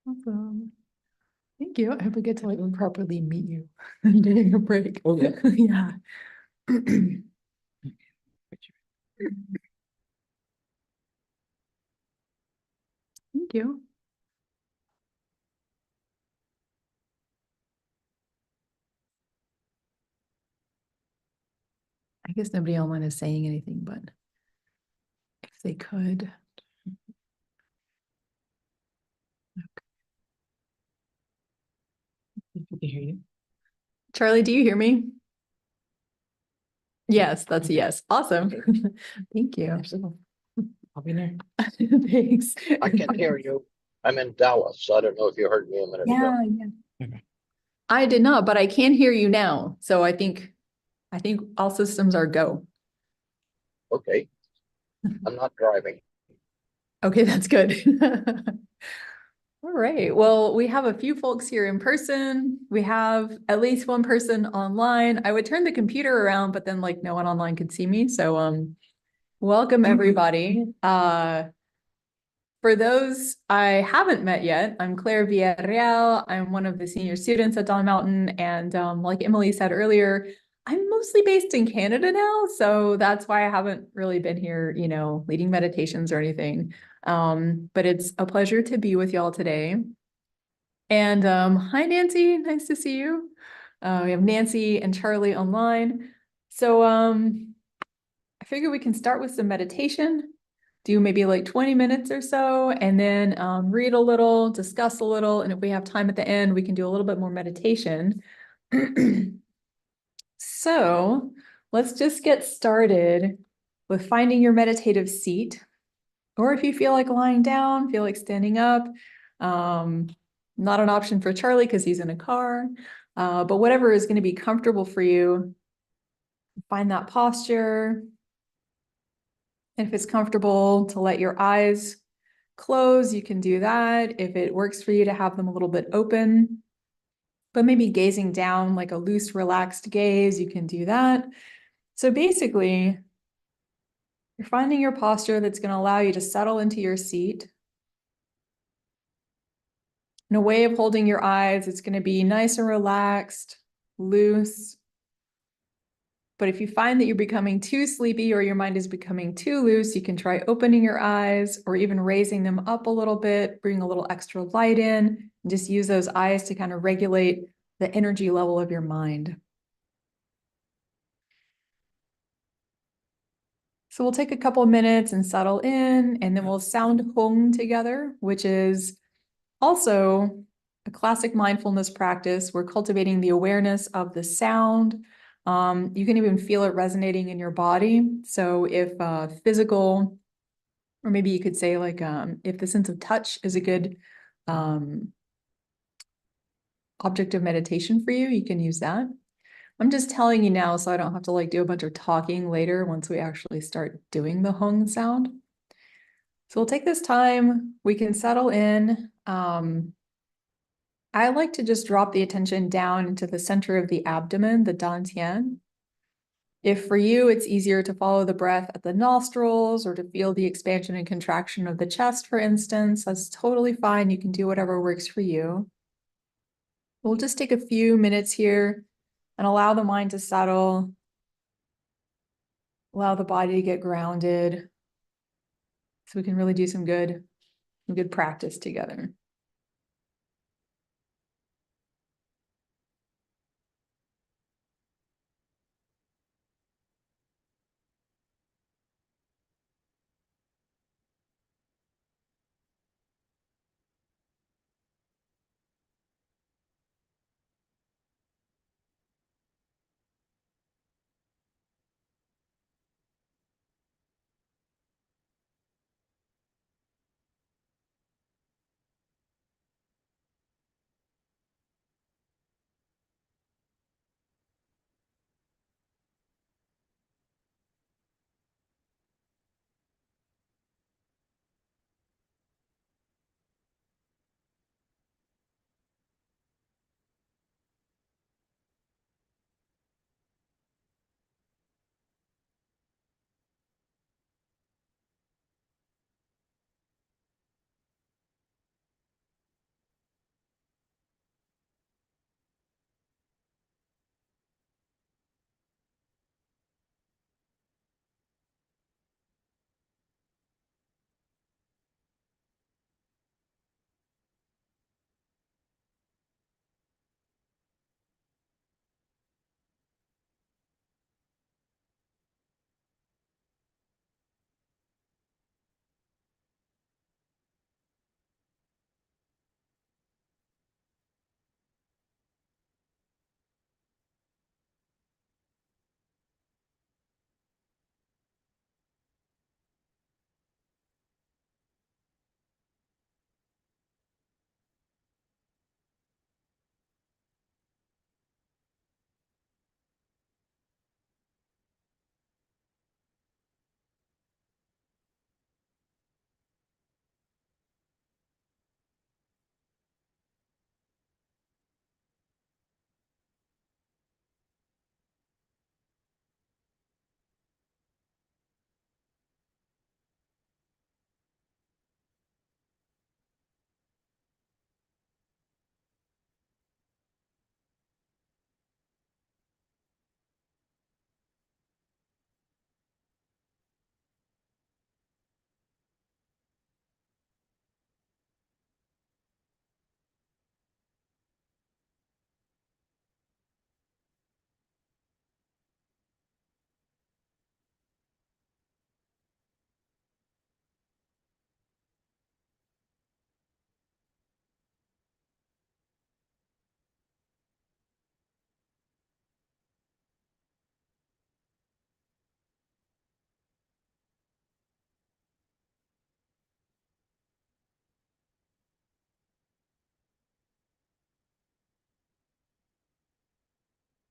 Awesome. Thank you. I hope we get to like properly meet you during a break. Oh, yeah. Yeah. Thank you. I guess nobody online is saying anything, but if they could. Good to hear you. Charlie, do you hear me? Yes, that's a yes. Awesome. Thank you. Absolutely. I'll be there. Thanks. I can hear you. I'm in Dallas, so I don't know if you heard me a minute ago. Yeah, yeah. Okay. I did not, but I can hear you now. So I think all systems are go. Okay, I'm not driving. Okay, that's good. All right. Well, we have a few folks here in person. We have at least one person online. I would turn the computer around, but then like no one online could see me. So welcome everybody. For those I haven't met yet, I'm Claire Villarreal. I'm one of the senior students at Dawn Mountain. And like Emily said earlier, I'm mostly based in Canada now. So that's why I haven't really been here, leading meditations or anything. But it's a pleasure to be with y'all today. And hi, Nancy. Nice to see you. We have Nancy and Charlie online. So I figure we can start with some meditation, do maybe like 20 minutes or so, and then read a little, discuss a little. And if we have time at the end, we can do a little bit more meditation. So let's just get started with finding your meditative seat. Or if you feel like lying down, feel like standing up. Not an option for Charlie because he's in a car. But whatever is going to be comfortable for you, find that posture. And if it's comfortable to let your eyes close, you can do that. If it works for you to have them a little bit open, but maybe gazing down like a loose, relaxed gaze, you can do that. So basically, you're finding your posture that's going to allow you to settle into your seat. And a way of holding your eyes, it's going to be nice and relaxed, loose. But if you find that you're becoming too sleepy or your mind is becoming too loose, you can try opening your eyes or even raising them up a little bit, bring a little extra light in, and just use those eyes to kind of regulate the energy level of your mind. So we'll take a couple of minutes and settle in, and then we'll sound Hong together, which is also a classic mindfulness practice. We're cultivating the awareness of the sound. You can even feel it resonating in your body. So if physical, or maybe you could say like if the sense of touch is a good object of meditation for you, you can use that. I'm just telling you now so I don't have to like do a bunch of talking later once we actually start doing the Hong sound. So we'll take this time, we can settle in. I like to just drop the attention down into the center of the abdomen, the dantian. If for you, it's easier to follow the breath at the nostrils or to feel the expansion and contraction of the chest, for instance, that's totally fine. You can do whatever works for you. We'll just take a few minutes here and allow the mind to settle, allow the body to get grounded so we can really do some good practice together.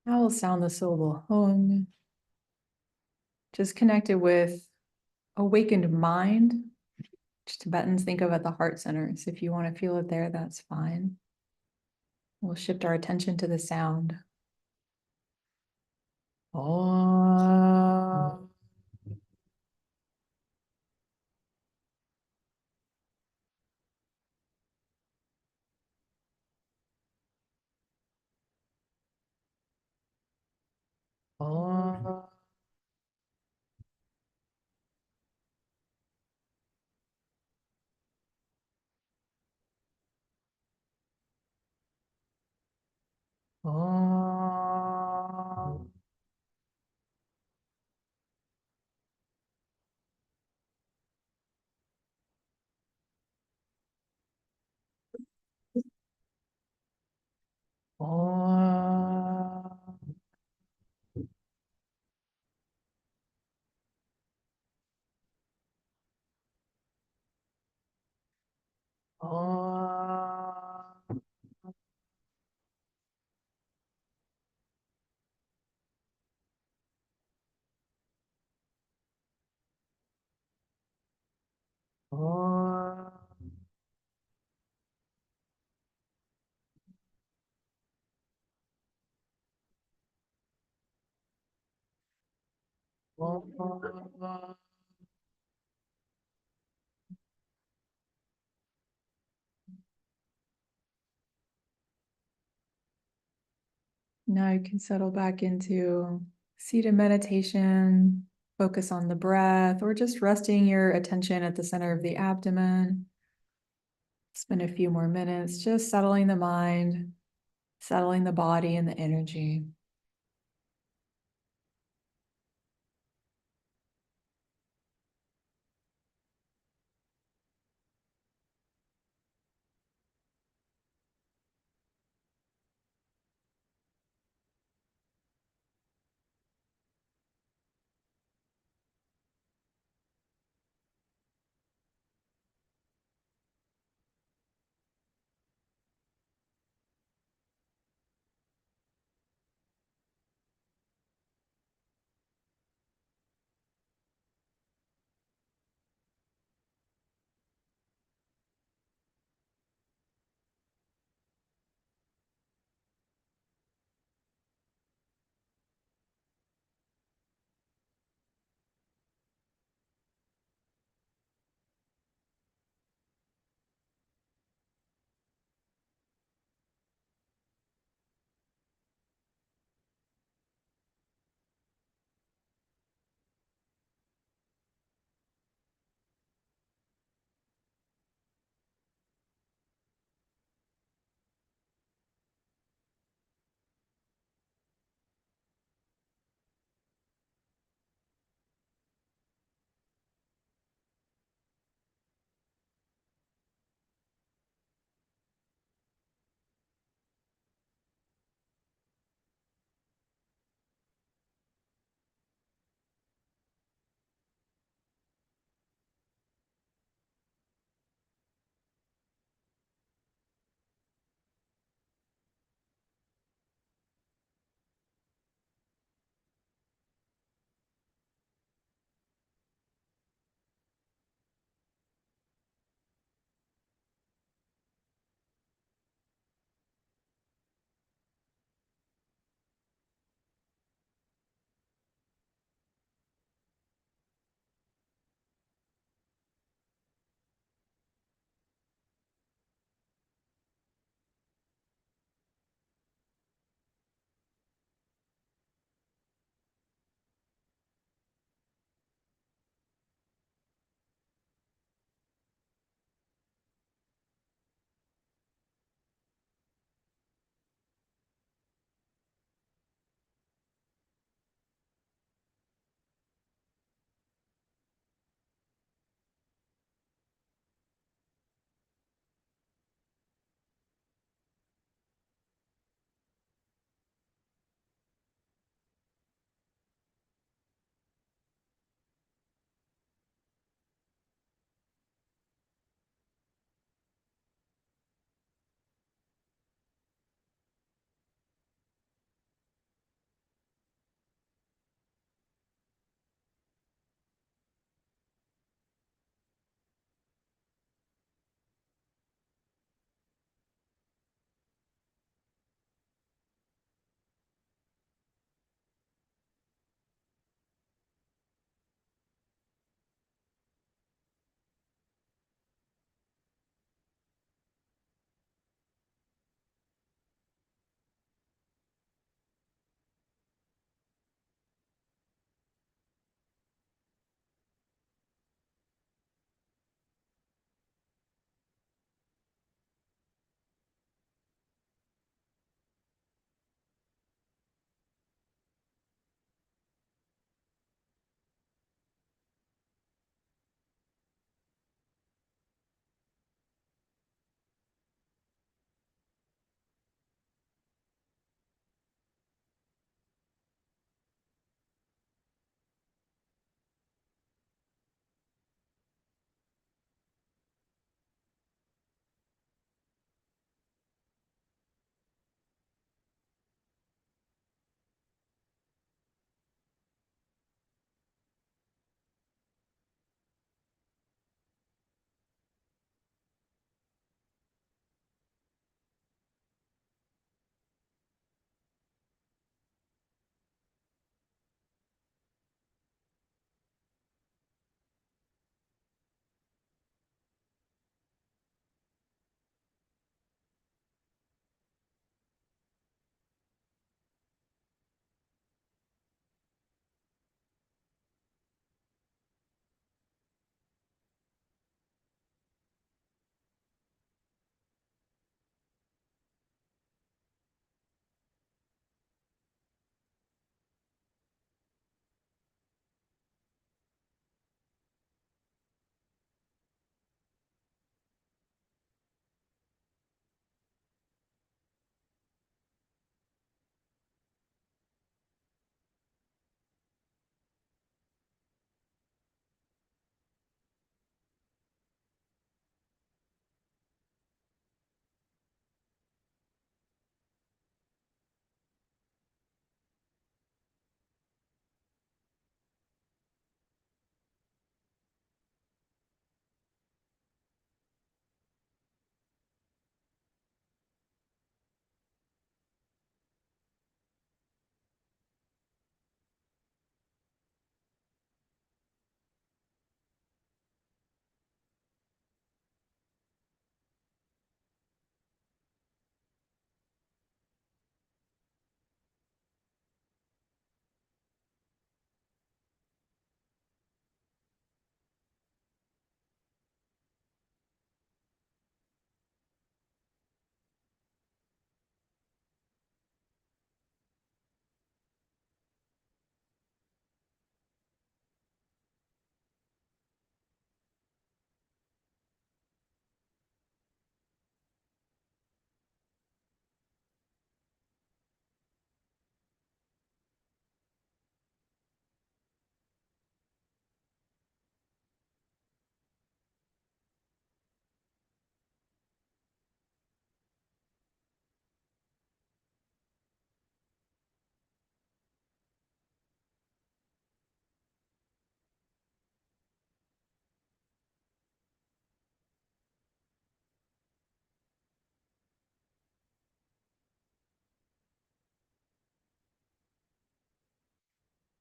I will sound the syllable hung. Just connected with awakened mind, which Tibetans think of at the heart center. So if you want to feel it there, that's fine. We'll shift our attention to the sound. Oh. Oh. Oh. Oh. Oh. Oh. Oh. Now you can settle back into seated meditation, focus on the breath, or just resting your attention at the center of the abdomen. Spend a few more minutes just settling the mind, settling the body and the energy.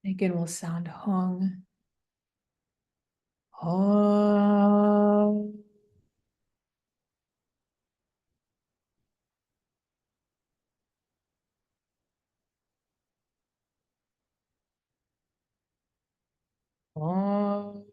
Again, we'll sound hung. Oh. Oh.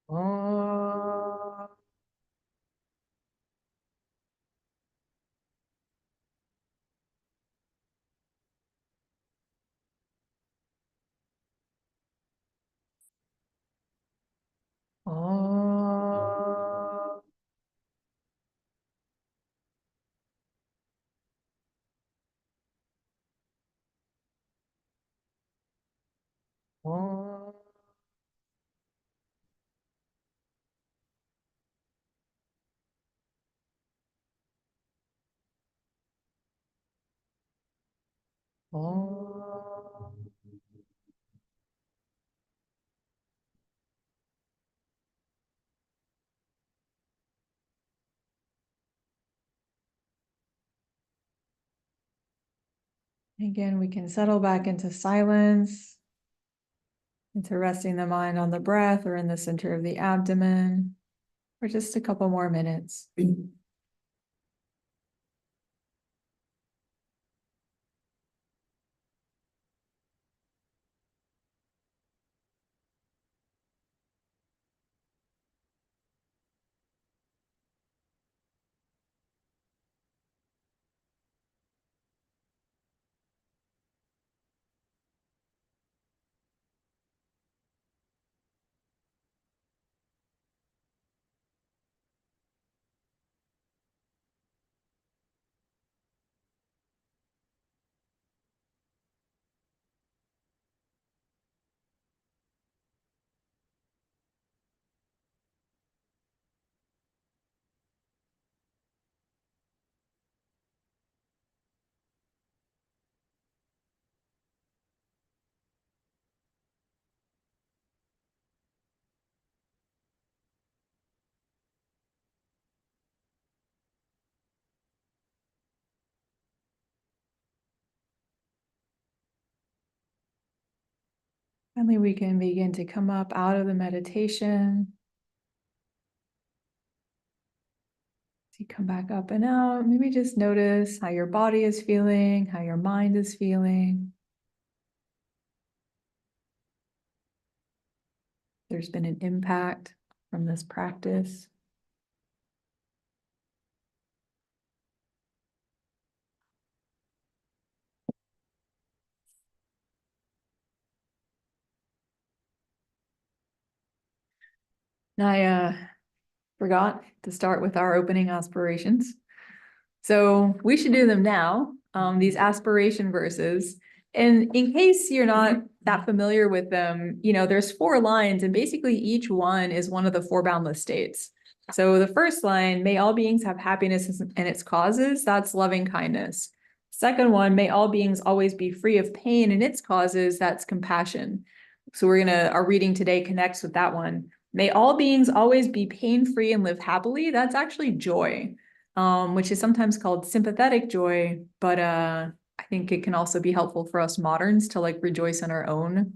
Oh. Oh. Oh. Oh. Again, we can settle back into silence, into resting the mind on the breath or in the center of the abdomen for just a couple more minutes. Finally, we can begin to come up out of the meditation. So you come back up and out. Maybe just notice how your body is feeling, how your mind is feeling. There's been an impact from this practice. And I forgot to start with our opening aspirations. So we should do them now, these aspiration verses. And in case you're not that familiar with them, there's 4 lines, and basically each one is one of the 4 boundless states. So the first line, may all beings have happiness and its causes, that's loving kindness. Second one, may all beings always be free of pain and its causes, that's compassion. So our reading today connects with that one. May all beings always be pain-free and live happily, that's actually joy. Which is sometimes called sympathetic joy, but I think it can also be helpful for us moderns to rejoice in our own,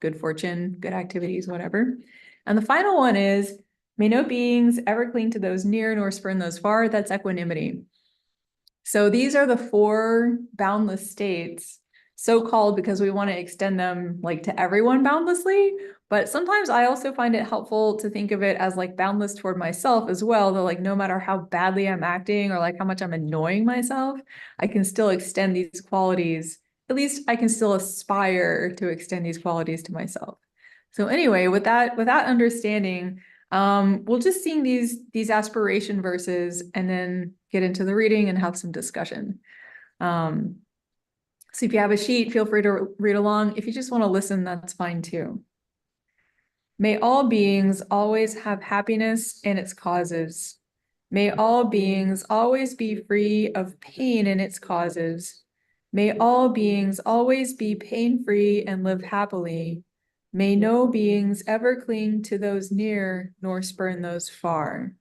good fortune, good activities, whatever. And the final one is, may no beings ever cling to those near nor spurn those far, that's equanimity. So these are the 4 boundless states, so called because we want to extend them to everyone boundlessly. But sometimes I also find it helpful to think of it as boundless toward myself as well, that no matter how badly I'm acting or how much I'm annoying myself, I can still extend these qualities. At least I can still aspire to extend these qualities to myself. So anyway, with that understanding, we'll just sing these aspiration verses and then get into the reading and have some discussion. So if you have a sheet, feel free to read along. If you just want to listen, that's fine too. May all beings always have happiness and its causes. May all beings always be free of pain and its causes. May all beings always be pain-free and live happily. May no beings ever cling to those near, nor spurn those far.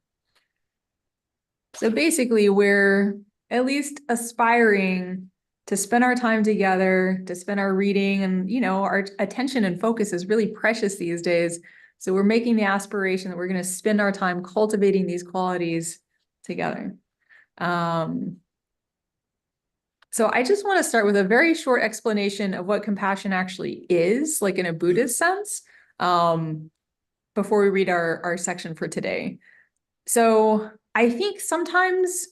So basically, we're at least aspiring to spend our time together, to spend our reading, and our attention and focus is really precious these days. So we're making the aspiration that we're going to spend our time cultivating these qualities together. So I just want to start with a very short explanation of what compassion actually is, like in a Buddhist sense, before we read our section for today. So I think sometimes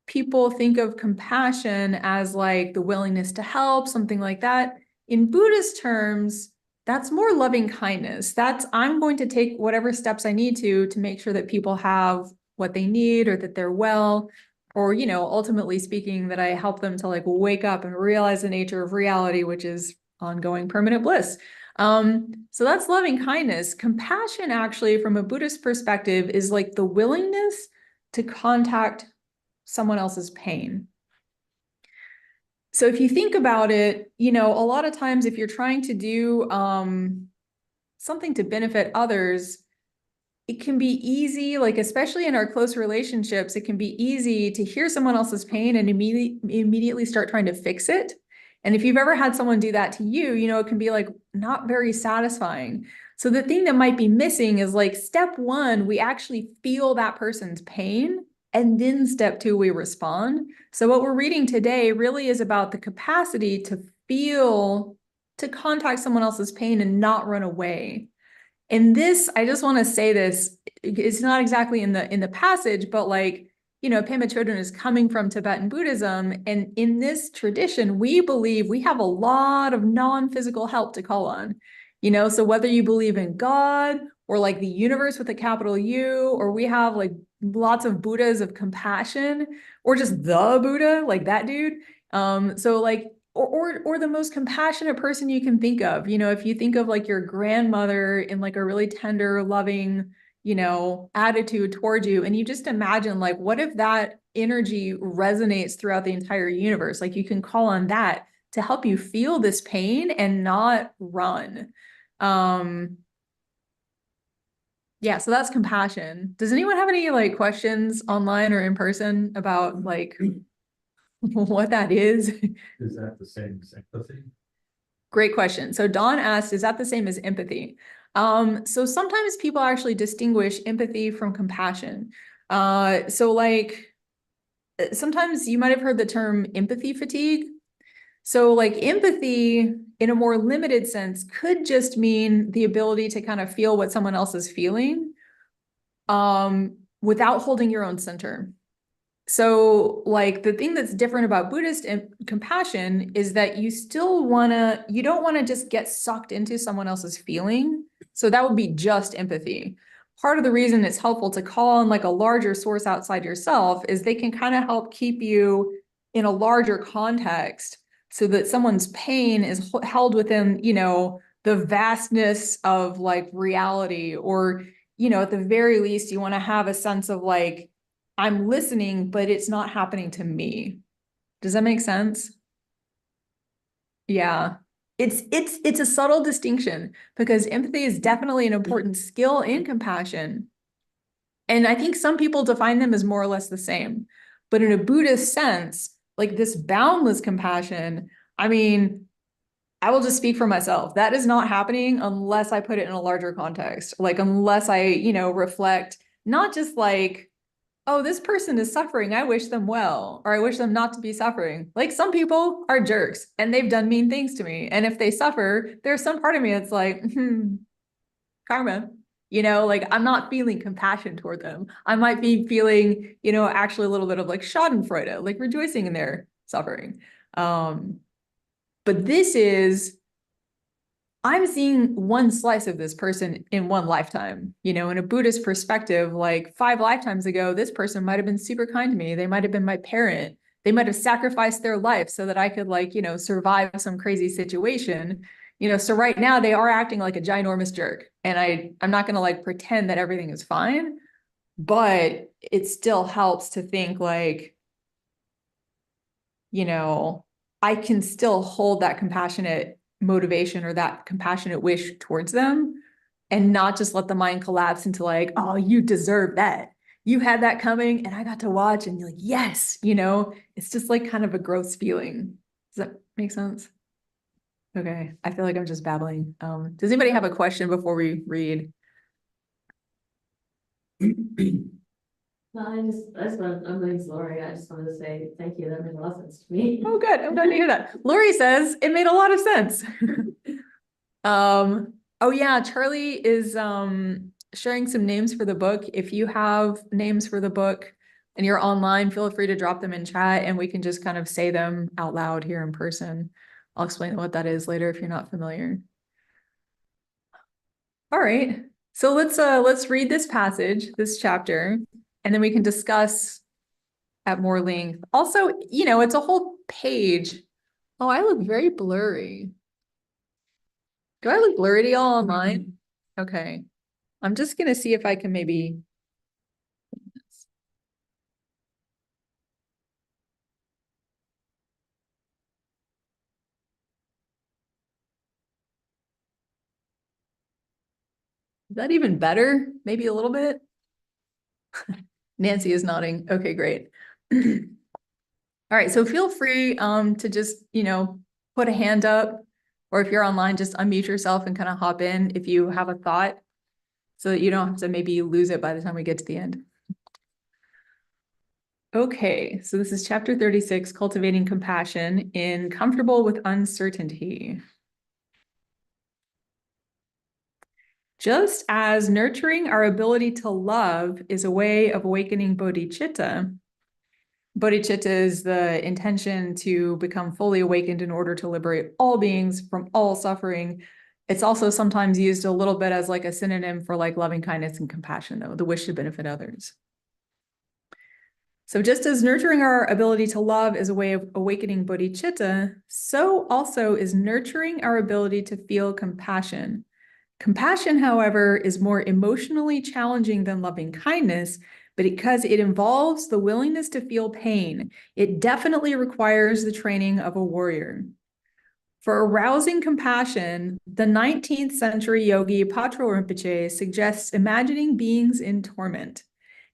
people think of compassion as like the willingness to help, something like that. In Buddhist terms, that's more loving kindness. That's I'm going to take whatever steps I need to make sure that people have what they need or that they're well, or, ultimately speaking, that I help them to like wake up and realize the nature of reality, which is ongoing permanent bliss. So that's loving kindness. Compassion, actually, from a Buddhist perspective, is like the willingness to contact someone else's pain. So if you think about it, a lot of times if you're trying to do something to benefit others, it can be easy, like especially in our close relationships, it can be easy to hear someone else's pain and immediately start trying to fix it. And if you've ever had someone do that to you, it can be like not very satisfying. So the thing that might be missing is like step one, we actually feel that person's pain. And then step two, we respond. So what we're reading today really is about the capacity to feel, to contact someone else's pain and not run away. And this, I just want to say this, it's not exactly in the passage, but like, Pema Chodron is coming from Tibetan Buddhism. And in this tradition, we believe we have a lot of non-physical help to call on. So whether you believe in God or like the universe with a capital U, or we have like lots of Buddhas of compassion, or just the Buddha, like that dude. So like, or the most compassionate person you can think of. If you think of like your grandmother in like a really tender, loving, attitude toward you, and you just imagine like, what if that energy resonates throughout the entire universe? Like you can call on that to help you feel this pain and not run. Yeah, so that's compassion. Does anyone have any like questions online or in person about like what that is? Is that the same as empathy? Great question. So Dawn asked, is that the same as empathy? So sometimes people actually distinguish empathy from compassion. So like sometimes you might have heard the term empathy fatigue. So like empathy in a more limited sense could just mean the ability to kind of feel what someone else is feeling, without holding your own center. So like the thing that's different about Buddhist compassion is that you don't want to just get sucked into someone else's feeling. So that would be just empathy. Part of the reason it's helpful to call on like a larger source outside yourself is they can kind of help keep you in a larger context so that someone's pain is held within, the vastness of like reality, or, at the very least, you want to have a sense of like, I'm listening, but it's not happening to me. Does that make sense? Yeah. It's a subtle distinction because empathy is definitely an important skill in compassion. And I think some people define them as more or less the same. But in a Buddhist sense, like this boundless compassion, I mean, I will just speak for myself. That is not happening unless I put it in a larger context. Like unless I, reflect not just like, oh, this person is suffering, I wish them well, or I wish them not to be suffering. Like some people are jerks and they've done mean things to me. And if they suffer, there's some part of me that's like, karma. Like I'm not feeling compassion toward them. I might be feeling, actually a little bit of like schadenfreude, like rejoicing in their suffering. But this is, I'm seeing one slice of this person in one lifetime. In a Buddhist perspective, like 5 lifetimes ago, this person might have been super kind to me. They might have been my parent. They might have sacrificed their life so that I could like, survive some crazy situation. So right now they are acting like a ginormous jerk. And I'm not going to like pretend that everything is fine, but it still helps to think like, I can still hold that compassionate motivation or that compassionate wish towards them, and not just let the mind collapse into like, oh, you deserve that. You had that coming and I got to watch, and you're like, yes, it's just like kind of a gross feeling. Does that make sense? Okay, I feel like I'm just babbling. Does anybody have a question before we read? No, my name's Lori. I just wanted to say thank you. That made a lot of sense to me. Oh, good. I'm glad to hear that. Lori says it made a lot of sense. Oh yeah, Charlie is sharing some names for the book. If you have names for the book and you're online, feel free to drop them in chat and we can just kind of say them out loud here in person. I'll explain what that is later if you're not familiar. All right. So let's read this passage, this chapter, and then we can discuss at more length. Also, it's a whole page. Oh, I look very blurry. Do I look blurry to y'all online? Okay. I'm just gonna see if I can maybe. Is that even better? Maybe a little bit? Nancy is nodding. Okay, great. All right, so feel free to just, put a hand up, or if you're online, just unmute yourself and kind of hop in if you have a thought, so that you don't have to maybe lose it by the time we get to the end. Okay, so this is chapter 36, Cultivating Compassion in Comfortable with Uncertainty. Just as nurturing our ability to love is a way of awakening bodhicitta. Bodhicitta is the intention to become fully awakened in order to liberate all beings from all suffering. It's also sometimes used a little bit as like a synonym for like loving kindness and compassion, though, the wish to benefit others. So just as nurturing our ability to love is a way of awakening bodhicitta, so also is nurturing our ability to feel compassion. Compassion, however, is more emotionally challenging than loving kindness, but because it involves the willingness to feel pain, it definitely requires the training of a warrior. For arousing compassion, the 19th century yogi Patrul Rinpoche suggests imagining beings in torment,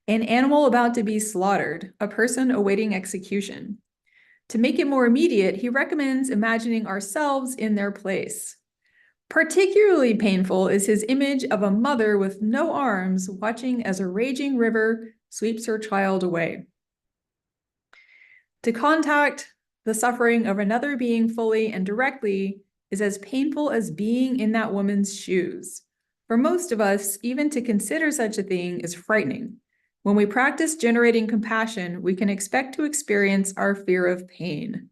an animal about to be slaughtered, a person awaiting execution. To make it more immediate, he recommends imagining ourselves in their place. Particularly painful is his image of a mother with no arms watching as a raging river sweeps her child away. To contact the suffering of another being fully and directly is as painful as being in that woman's shoes. For most of us, even to consider such a thing is frightening. When we practice generating compassion, we can expect to experience our fear of pain.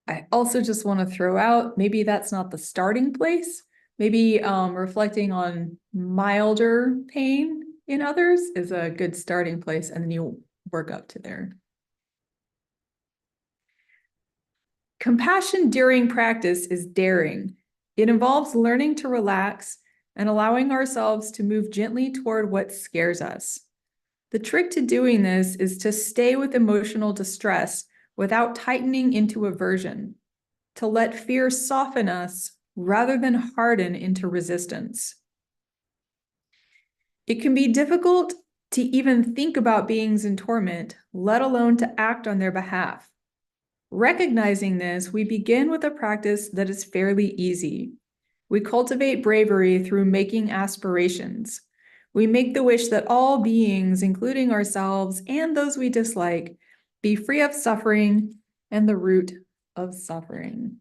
I also just want to throw out, maybe that's not the starting place. Maybe reflecting on milder pain in others is a good starting place, and then you work up to there. Compassion during practice is daring. It involves learning to relax and allowing ourselves to move gently toward what scares us. The trick to doing this is to stay with emotional distress without tightening into aversion, to let fear soften us rather than harden into resistance. It can be difficult to even think about beings in torment, let alone to act on their behalf. Recognizing this, we begin with a practice that is fairly easy. We cultivate bravery through making aspirations. We make the wish that all beings, including ourselves and those we dislike, be free of suffering and the root of suffering.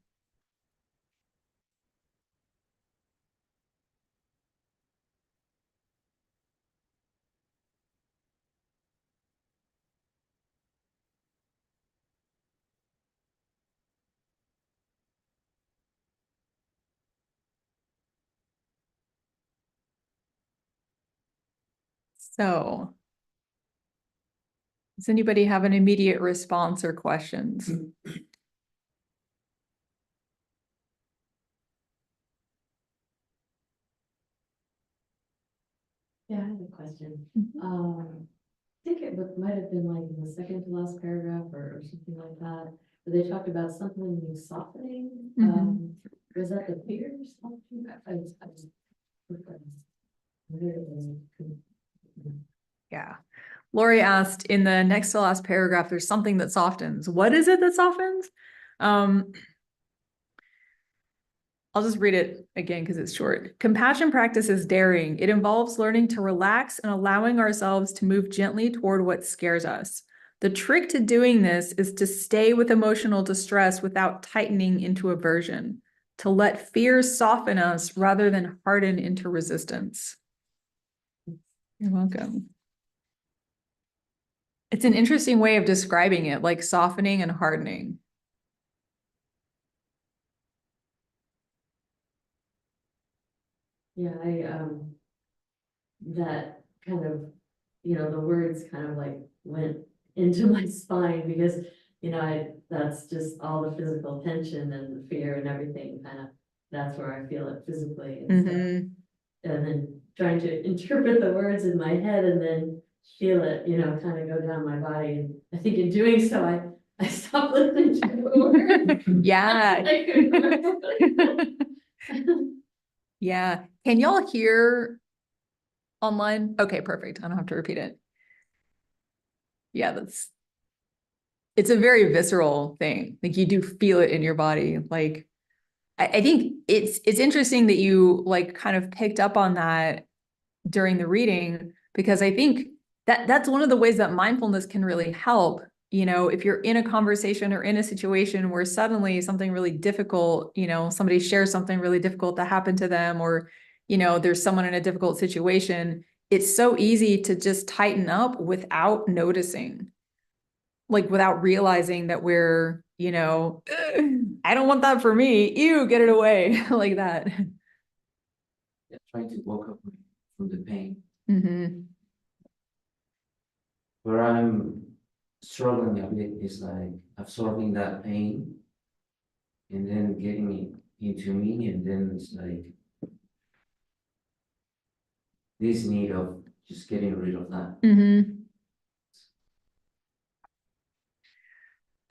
So, does anybody have an immediate response or questions? Yeah, I have a question. Mhm. I think might have been like in the second to last paragraph or something like that, where they talked about something softening. Mhm. Was that the fear or something? I was. Yeah. Lori asked in the next to last paragraph, there's something that softens. What is it that softens? I'll just read it again because it's short. Compassion practice is daring. It involves learning to relax and allowing ourselves to move gently toward what scares us. The trick to doing this is to stay with emotional distress without tightening into aversion, to let fear soften us rather than harden into resistance. You're welcome. It's an interesting way of describing it, like softening and hardening. Yeah, that kind of, the words kind of like went into my spine because, that's just all the physical tension and the fear and everything kind of, that's where I feel it physically and stuff. Mhm. And then trying to interpret the words in my head and then feel it, kind of go down my body. And I think in doing so, I stopped listening to the word. Yeah. I couldn't remember. Yeah. Can y'all hear online? Okay, perfect. I don't have to repeat it. Yeah, it's a very visceral thing. Like you do feel it in your body. Like I think it's interesting that you like kind of picked up on that during the reading, because I think that's one of the ways that mindfulness can really help. If you're in a conversation or in a situation where suddenly something really difficult, somebody shares something really difficult that happened to them, or, there's someone in a difficult situation, it's so easy to just tighten up without noticing, like without realizing that we're, I don't want that for me. Ew, get it away like that. Yeah, trying to walk up from the pain. Mm-hmm. Where I'm struggling a bit is like absorbing that pain and then getting it into me, and then it's like this need of just getting rid of that. Mm-hmm.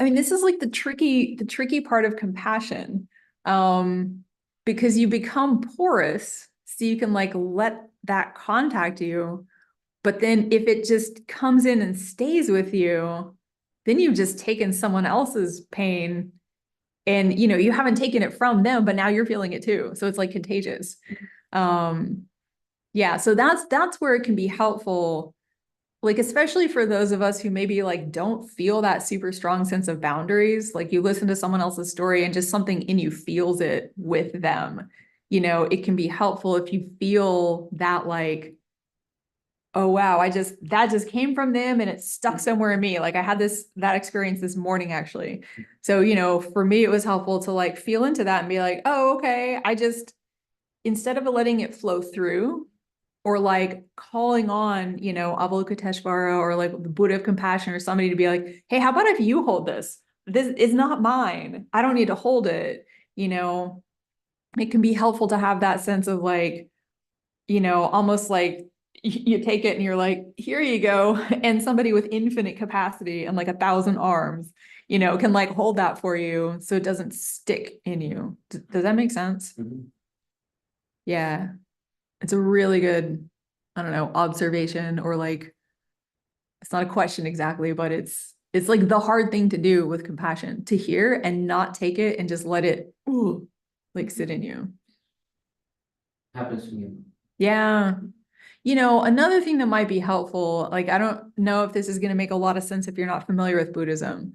I mean, this is like the tricky part of compassion, because you become porous, so you can like let that contact you. But then if it just comes in and stays with you, then you've just taken someone else's pain and, you haven't taken it from them, but now you're feeling it too. So it's like contagious. Yeah, so that's where it can be helpful. Like, especially for those of us who maybe like don't feel that super strong sense of boundaries, like you listen to someone else's story and just something in you feels it with them. It can be helpful if you feel that like, oh wow, that just came from them and it stuck somewhere in me. Like I had that experience this morning actually. So, for me, it was helpful to like feel into that and be like, oh, okay, instead of letting it flow through, or like calling on, Avalokiteshvara or like the Buddha of compassion or somebody to be like, hey, how about if you hold this? This is not mine. I don't need to hold it. It can be helpful to have that sense of like, almost like you take it and you're like, here you go. And somebody with infinite capacity and like 1,000 arms, can like hold that for you so it doesn't stick in you. Does that make sense? Mhm. Yeah. It's a really good, I don't know, observation, or like, it's not a question exactly, but it's like the hard thing to do with compassion, to hear and not take it and just let it like sit in you. Happens to me. Yeah. Another thing that might be helpful, like, I don't know if this is going to make a lot of sense if you're not familiar with Buddhism,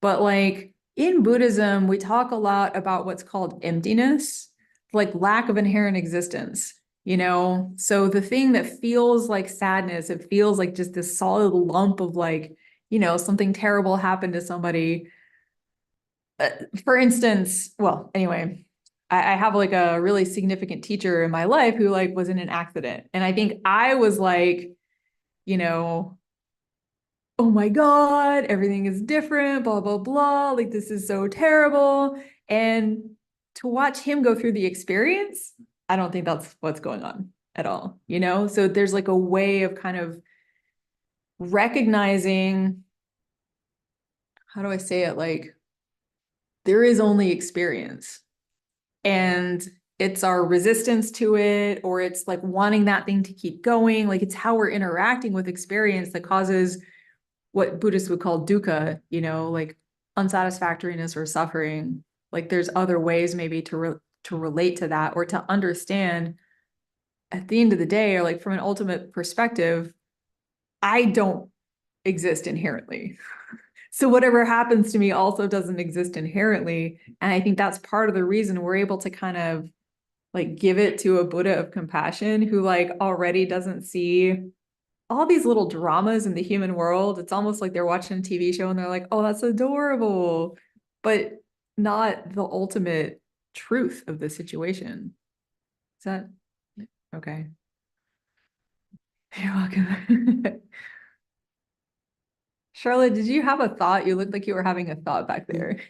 but like in Buddhism, we talk a lot about what's called emptiness, like lack of inherent existence. So the thing that feels like sadness, it feels like just this solid lump of like, something terrible happened to somebody. For instance, well, anyway, I have like a really significant teacher in my life who like was in an accident. And I think I was like, oh my God, everything is different, blah, blah, blah. Like, this is so terrible. And to watch him go through the experience, I don't think that's what's going on at all, So there's like a way of kind of recognizing, how do I say it? Like, there is only experience. and it's our resistance to it, or it's like wanting that thing to keep going. Like it's how we're interacting with experience that causes what Buddhists would call dukkha, like unsatisfactoriness or suffering. Like there's other ways maybe to relate to that, or to understand at the end of the day, or like from an ultimate perspective, I don't exist inherently. So whatever happens to me also doesn't exist inherently. And I think that's part of the reason we're able to kind of like give it to a Buddha of compassion who like already doesn't see all these little dramas in the human world. It's almost like they're watching a TV show and they're like, oh, that's adorable, but not the ultimate truth of the situation. Is that okay? You're welcome. Charlotte, did you have a thought? You looked like you were having a thought back there.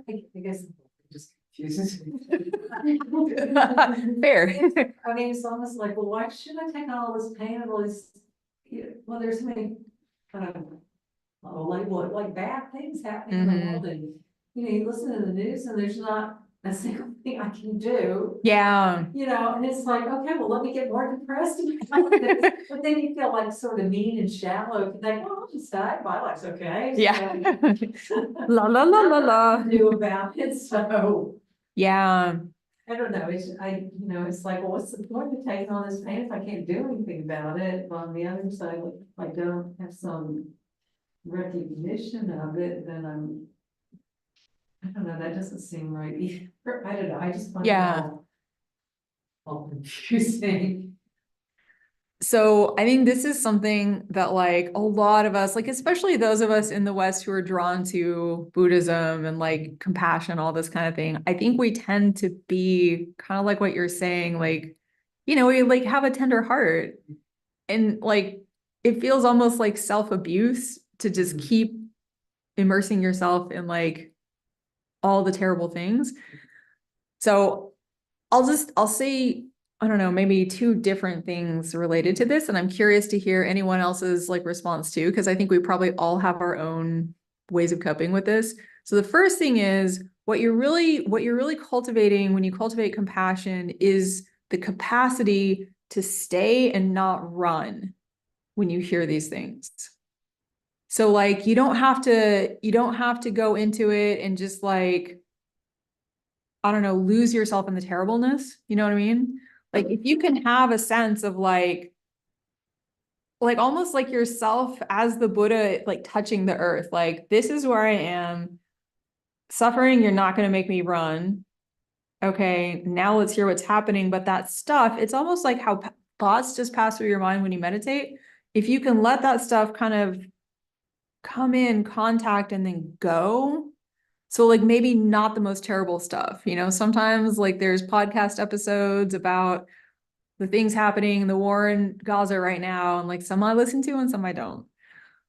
I guess it just confuses me. Fair. I mean, it's almost like, well, why should I take on all this pain and all this, well, there's so many kind of, I'll label it like bad things happening in the Mhm. world, and, you listen to the news and there's not a single thing I can do, Yeah. and it's like, okay, well, let me get more depressed about this. But then you feel like sort of mean and shallow, you think, well, I'll just die, my life's okay. Yeah. So, La la la la la. do about it, so. Yeah. I don't know, it's like, well, what's the point of taking on this pain if I can't do anything about it? But on the other side, like, if I don't have some recognition of it, then I don't know, that doesn't seem right either. I don't know, I just find it Yeah. all confusing. So I think this is something that like a lot of us, like especially those of us in the West who are drawn to Buddhism and like compassion, all this kind of thing. I think we tend to be kind of like what you're saying, like, we like have a tender heart, and like it feels almost like self-abuse to just keep immersing yourself in like all the terrible things. So I'll say, I don't know, maybe two different things related to this. And I'm curious to hear anyone else's like response too, because I think we probably all have our own ways of coping with this. So the first thing is what you're really cultivating when you cultivate compassion is the capacity to stay and not run when you hear these things. So like you don't have to go into it and just like, I don't know, lose yourself in the terribleness. You know what I mean? Like if you can have a sense of like almost like yourself as the Buddha, like touching the earth, like this is where I am. Suffering, you're not going to make me run. Okay, now let's hear what's happening. But that stuff, it's almost like how thoughts just pass through your mind when you meditate. If you can let that stuff kind of come in contact and then go. So like maybe not the most terrible stuff, sometimes like there's podcast episodes about the things happening in the war in Gaza right now. And like some I listen to and some I don't.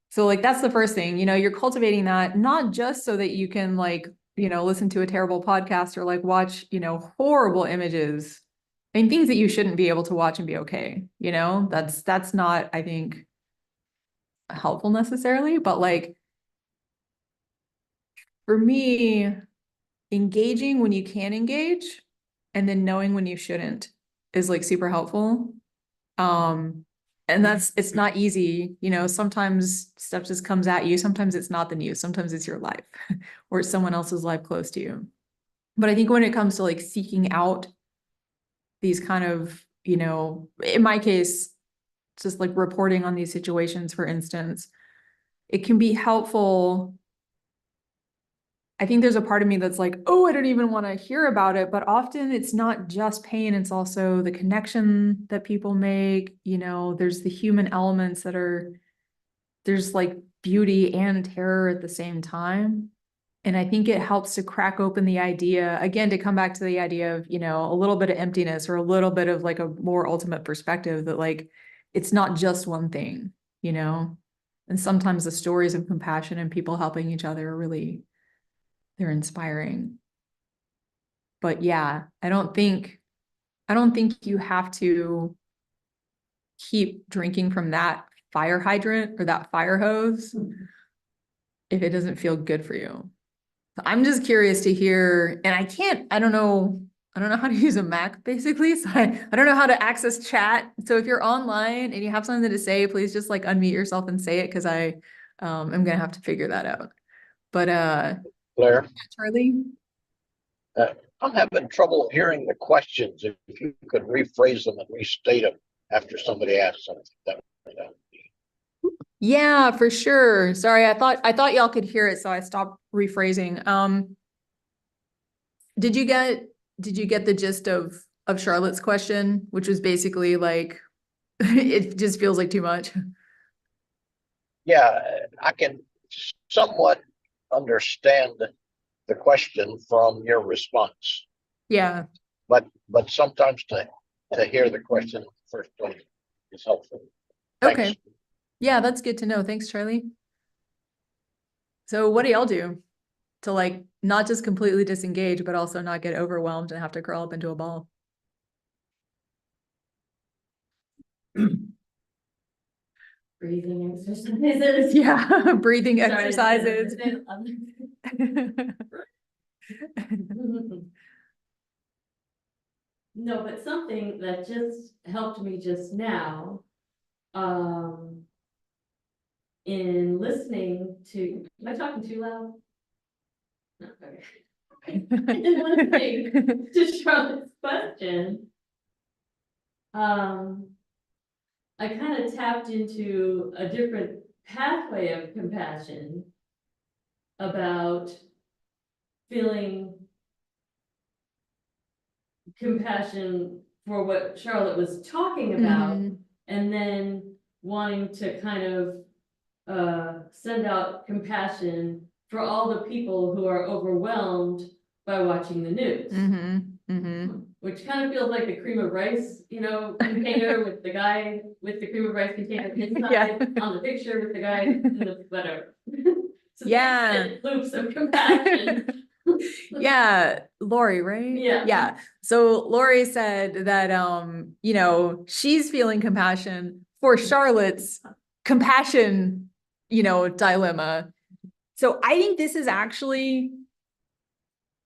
So like, that's the first thing, you're cultivating that, not just so that you can like, listen to a terrible podcast or like watch, horrible images and things that you shouldn't be able to watch and be okay. That's not, I think, helpful necessarily, but like, for me, engaging when you can engage and then knowing when you shouldn't is like super helpful. And it's not easy, sometimes stuff just comes at you. Sometimes it's not the news. Sometimes it's your life or it's someone else's life close to you. But I think when it comes to like seeking out these kind of, in my case, just like reporting on these situations, for instance, it can be helpful. I think there's a part of me that's like, oh, I don't even want to hear about it. But often it's not just pain. It's also the connection that people make. There's the human elements there's like beauty and terror at the same time. And I think it helps to crack open the idea, again, to come back to the idea of, a little bit of emptiness or a little bit of like a more ultimate perspective that like, it's not just one thing, and sometimes the stories of compassion and people helping each other are really, they're inspiring. But yeah, I don't think you have to keep drinking from that fire hydrant or that fire hose if it doesn't feel good for you. I'm just curious to hear, and I don't know I don't know how to use a Mac basically, so I don't know how to access chat. So if you're online and you have something to say, please just like unmute yourself and say it because I am gonna have to figure that out. But Claire, Charlie? I'm having trouble hearing the questions. If you could rephrase them and restate them after somebody asks something, that would be. Yeah, for sure. Sorry, I thought y'all could hear it, so I stopped rephrasing. Did you get the gist of Charlotte's question, which was basically like it just feels like too much? Yeah, I can somewhat understand the question from your response, Yeah. but sometimes to hear the question in the first place is helpful. Okay. Thanks. Yeah, that's good to know. Thanks, Charlie. So what do y'all do to like not just completely disengage, but also not get overwhelmed and have to curl up into a ball? Breathing exercises. Yeah, breathing Sorry, exercises. No, but something that just helped me just now, in listening to, am I talking too loud? No, okay. In listening to Charlotte's question, I kind of tapped into a different pathway of compassion about feeling compassion for what Charlotte was talking about, Mhm. and then wanting to kind of send out compassion for all the people who are overwhelmed by watching the news. Mhm. Mhm. Which kind of feels like the cream of rice, container with the guy with the cream of rice container inside Yeah. on the picture with the guy in the whatever. So Yeah. loops of compassion. Yeah, Lori, right? Yeah. Yeah. So Lori said that she's feeling compassion for Charlotte's compassion, dilemma. So I think this is actually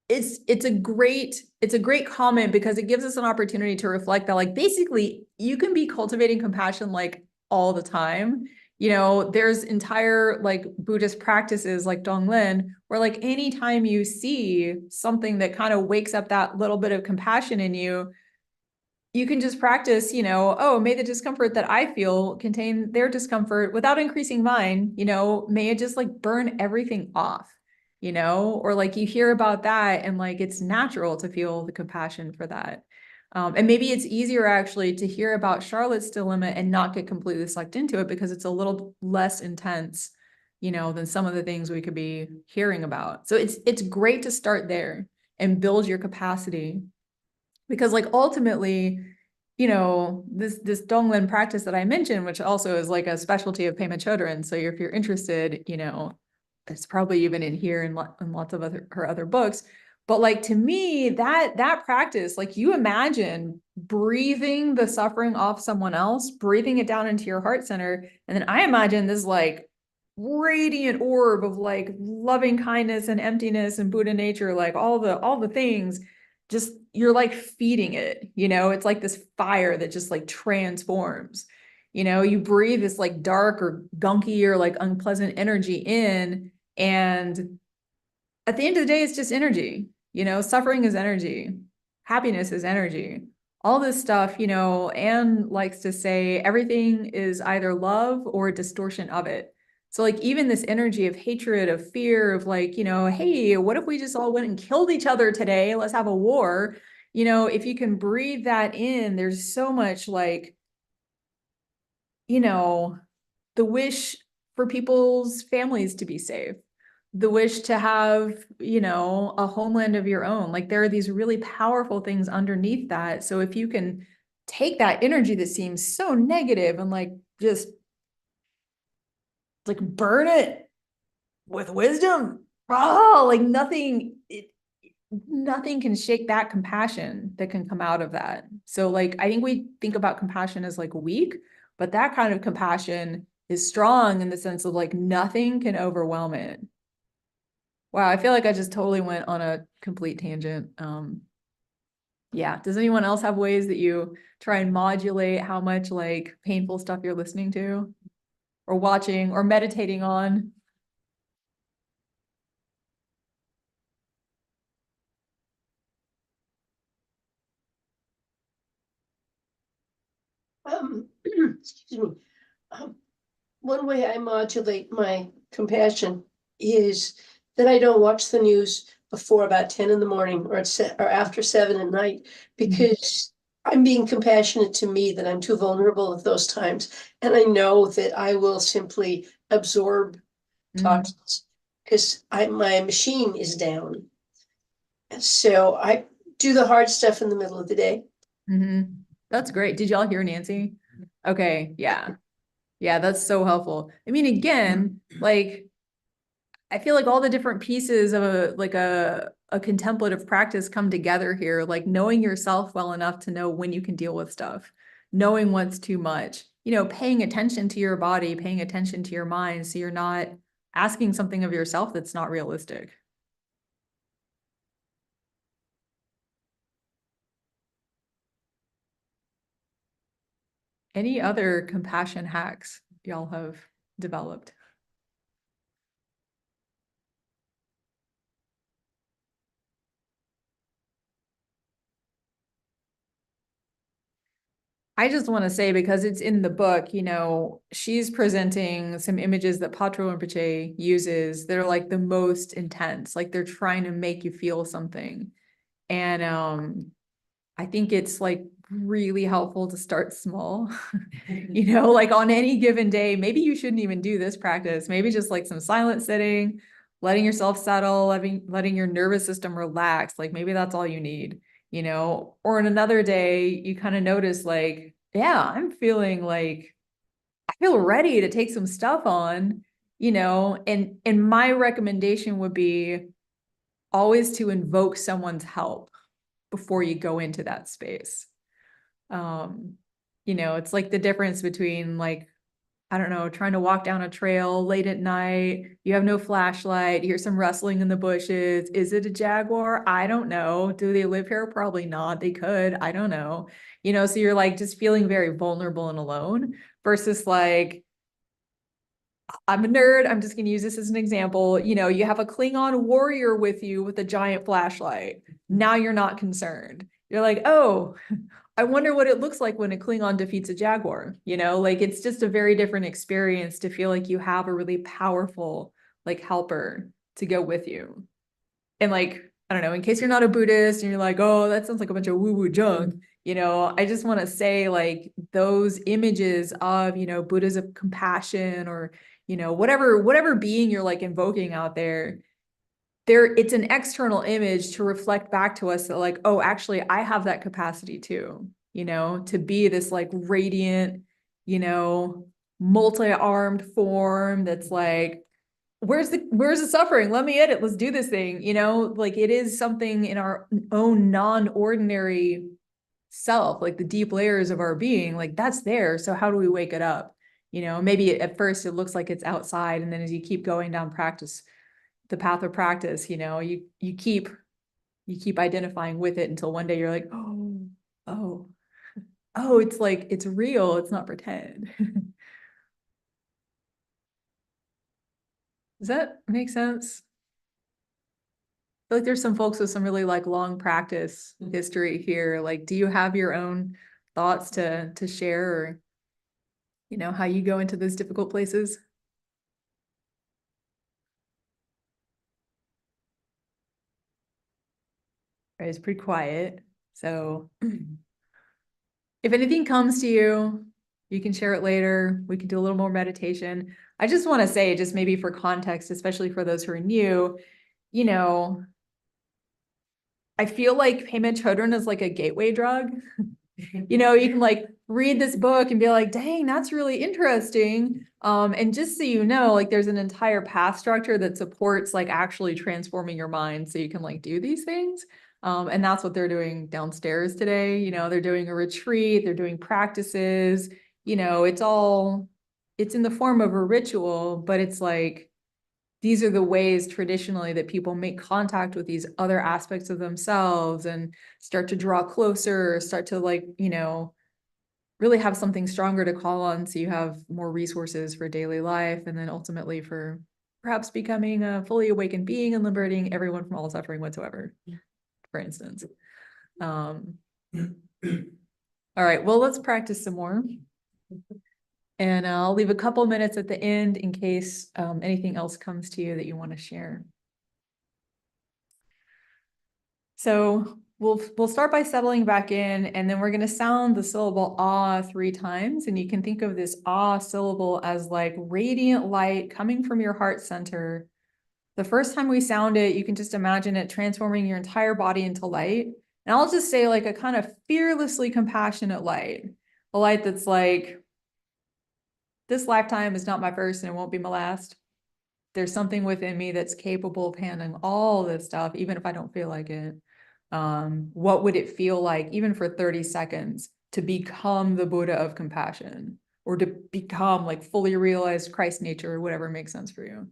it's a great comment because it gives us an opportunity to reflect that like basically you can be cultivating compassion like all the time. There's entire like Buddhist practices like Donglen where like anytime you see something that kind of wakes up that little bit of compassion in you, you can just practice, oh, may the discomfort that I feel contain their discomfort without increasing mine, may it just like burn everything off, or like you hear about that and like it's natural to feel the compassion for that. And maybe it's easier actually to hear about Charlotte's dilemma and not get completely sucked into it because it's a little less intense, than some of the things we could be hearing about. So it's great to start there and build your capacity because like ultimately, this Donglen practice that I mentioned, which also is like a specialty of Pema Chodron. So if you're interested, it's probably even in here in lots of her other books. But like to me, that practice, like you imagine breathing the suffering off someone else, breathing it down into your heart center. And then I imagine this like radiant orb of like loving kindness and emptiness and Buddha nature, like all the things, just you're like feeding it, it's like this fire that just like transforms. You breathe this like dark or gunky or like unpleasant energy in, and at the end of the day it's just energy. Suffering is energy, happiness is energy, all this stuff. Anne likes to say everything is either love or a distortion of it. So like even this energy of hatred, of fear, of like, hey, what if we just all went and killed each other today? Let's have a war. If you can breathe that in, there's so much like, the wish for people's families to be safe, the wish to have, a homeland of your own. Like there are these really powerful things underneath that. So if you can take that energy that seems so negative and like just like burn it with wisdom, like nothing can shake that compassion that can come out of that. So like I think we think about compassion as like weak, but that kind of compassion is strong in the sense of like nothing can overwhelm it. Wow, I feel like I just totally went on a complete tangent. Yeah. Does anyone else have ways that you try and modulate how much like painful stuff you're listening to or watching or meditating on? Excuse me. Um, One way I modulate my compassion is that I don't watch the news before about 10 in the morning or or after 7 at night, because I'm being compassionate to me that I'm too vulnerable at those times. And I know that I will simply absorb Mhm. toxins because my machine is down. So I do the hard stuff in the middle of the day. Mhm. That's great. Did y'all hear Nancy? Okay, yeah. Yeah, that's so helpful. I mean, again, like I feel like all the different pieces of a contemplative practice come together here, like knowing yourself well enough to know when you can deal with stuff, knowing what's too much, paying attention to your body, paying attention to your mind, so you're not asking something of yourself that's not realistic. Any other compassion hacks y'all have developed? I just want to say, because it's in the book, she's presenting some images that Patrol Rinpoche uses that are like the most intense, like they're trying to make you feel something. And I think it's like really helpful to start small, like on any given day. Maybe you shouldn't even do this practice. Maybe just like some silent sitting, letting yourself settle, letting your nervous system relax. Like maybe that's all you need. Or in another day, you kind of notice like, yeah, I'm feeling like I feel ready to take some stuff on, and my recommendation would be always to invoke someone's help before you go into that space. It's like the difference between like, I don't know, trying to walk down a trail late at night, you have no flashlight, you hear some rustling in the bushes. Is it a jaguar? I don't know. Do they live here? Probably not. They could. I don't know. So you're like just feeling very vulnerable and alone versus like, I'm a nerd. I'm just going to use this as an example. You have a Klingon warrior with you with a giant flashlight. Now you're not concerned. You're like, oh, I wonder what it looks like when a Klingon defeats a jaguar. Like it's just a very different experience to feel like you have a really powerful like helper to go with you. And like, I don't know, in case you're not a Buddhist and you're like, oh, that sounds like a bunch of woo-woo junk, I just want to say like those images of, Buddhas of compassion or, whatever being you're like invoking out there, it's an external image to reflect back to us that like, oh, actually, I have that capacity too, to be this like radiant, multi-armed form that's like, where's the suffering? Let me in it. Let's do this thing. Like it is something in our own non-ordinary self, like the deep layers of our being, like that's there. So how do we wake it up? Maybe at first it looks like it's outside. And then as you keep going down the path of practice, you keep identifying with it until one day you're like, oh, it's like, it's real. It's not pretend. Does that make sense? I feel like there's some folks with some really like long practice history here. Like, do you have your own thoughts to share or, how you go into those difficult places? Right, it's pretty quiet. So if anything comes to you, you can share it later. We can do a little more meditation. I just want to say, just maybe for context, especially for those who are new, I feel like Pema Chodron is like a gateway drug. You can like read this book and be like, dang, that's really interesting. And just so you know, like there's an entire path structure that supports like actually transforming your mind so you can like do these things. And that's what they're doing downstairs today. They're doing a retreat, they're doing practices, it's in the form of a ritual, but it's like these are the ways traditionally that people make contact with these other aspects of themselves and start to draw closer, start to like, you know, really have something stronger to call on so you have more resources for daily life and then ultimately for perhaps becoming a fully awakened being and liberating everyone from all suffering whatsoever, for instance. All right, well, let's practice some more. And I'll leave a couple minutes at the end in case anything else comes to you that you want to share. So we'll start by settling back in, and then we're going to sound the syllable ah 3 times. And you can think of this ah syllable as like radiant light coming from your heart center. The first time we sound it, you can just imagine it transforming your entire body into light. And I'll just say like a kind of fearlessly compassionate light, a light that's like, this lifetime is not my first and it won't be my last. There's something within me that's capable of handling all this stuff, even if I don't feel like it. What would it feel like, even for 30 seconds, to become the Buddha of compassion, or to become like fully realized Christ nature, or whatever makes sense for you?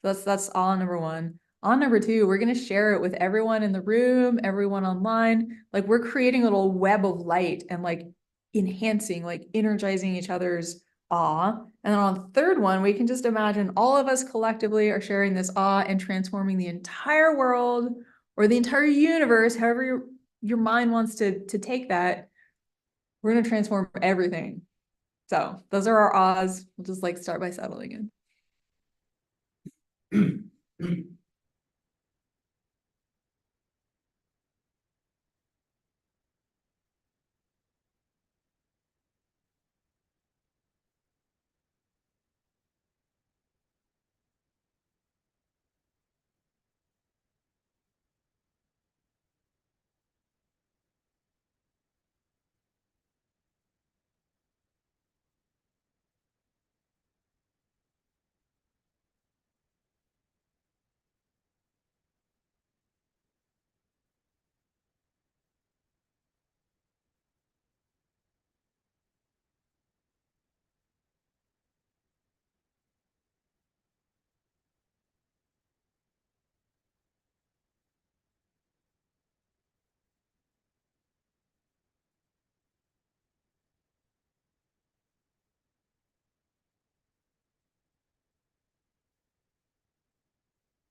That's on number 1. On number 2, we're going to share it with everyone in the room, everyone online. Like we're creating a little web of light and like enhancing, like energizing each other's awe. And then on the third one, we can just imagine all of us collectively are sharing this awe and transforming the entire world or the entire universe, however your mind wants to take that. We're going to transform everything. So those are our ahs. We'll just like start by settling in.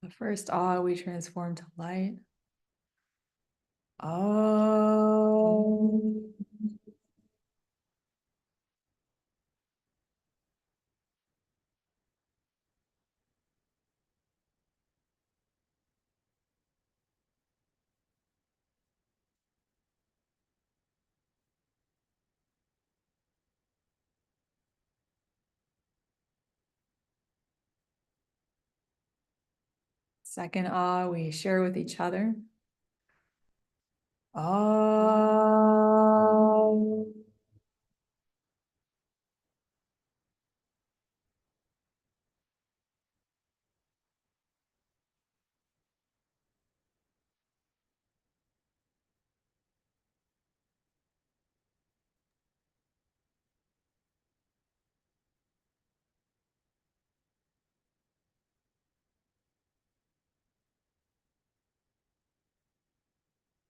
The first ah we transform to light. Oh. Second ah we share with each other. Oh.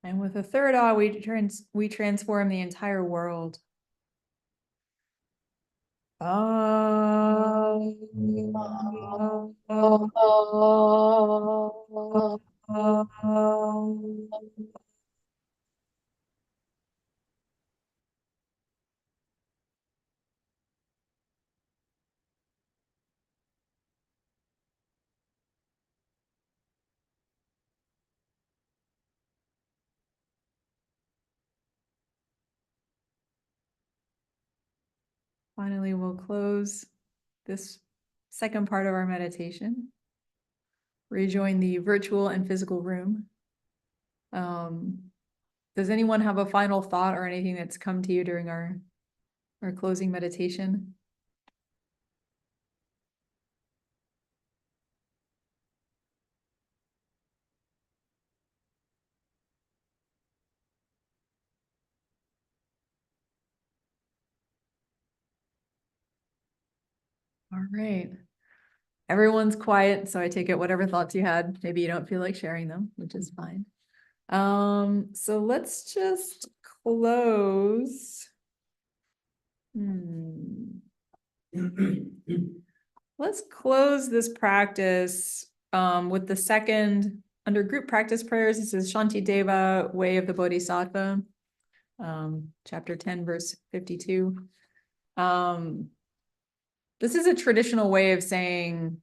And with the third ah, we transform the entire world. Oh. Finally, we'll close this second part of our meditation. Rejoin the virtual and physical room. Does anyone have a final thought or anything that's come to you during our closing meditation? All right. Everyone's quiet, so I take it whatever thoughts you had. Maybe you don't feel like sharing them, which is fine. So let's just close. Let's close this practice with the second under group practice prayers. This is Shanti Deva, Way of the Bodhisattva, chapter 10, verse 52. This is a traditional way of saying,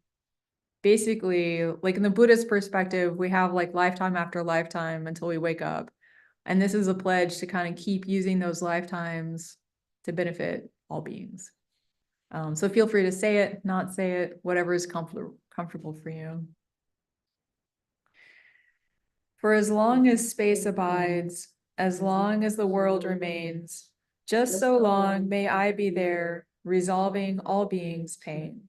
basically, like in the Buddhist perspective, we have like lifetime after lifetime until we wake up. And this is a pledge to kind of keep using those lifetimes to benefit all beings. So feel free to say it, not say it, whatever is comfortable for you. For as long as space abides, as long as the world remains, just so long may I be there, resolving all beings' pain.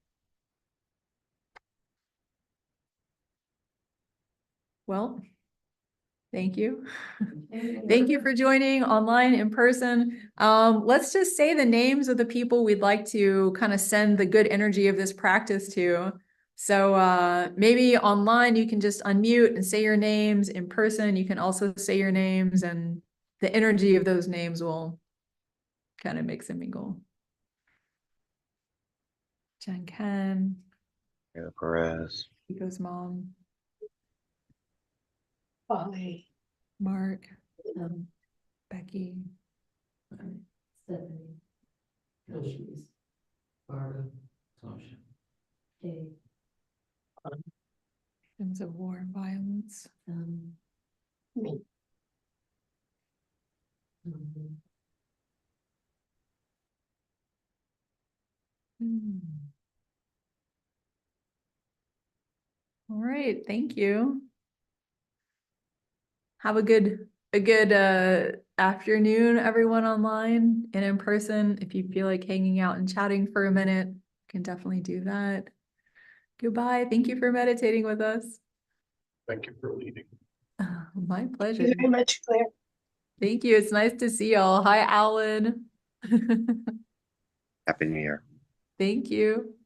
Well, thank you. Thank you for joining online, in person. Let's just say the names of the people we'd like to kind of send the good energy of this practice to. So maybe online you can just unmute and say your names. In person, you can also say your names, and the energy of those names will kind of mix and mingle. Jen Ken, Perez. Chico's mom, Bye. Mark, Becky, Stephanie, Yoshi, Barbara, Tosha. Kay, victims of war and violence. Me. um, All right, thank you. Have a good afternoon, everyone online and in person. If you feel like hanging out and chatting for a minute, you can definitely do that. Goodbye. Thank you for meditating with us. Thank you for leading. My Thank pleasure. you very much, Claire. Thank you. It's nice to see y'all. Hi, Alan. Happy New Year. Thank you.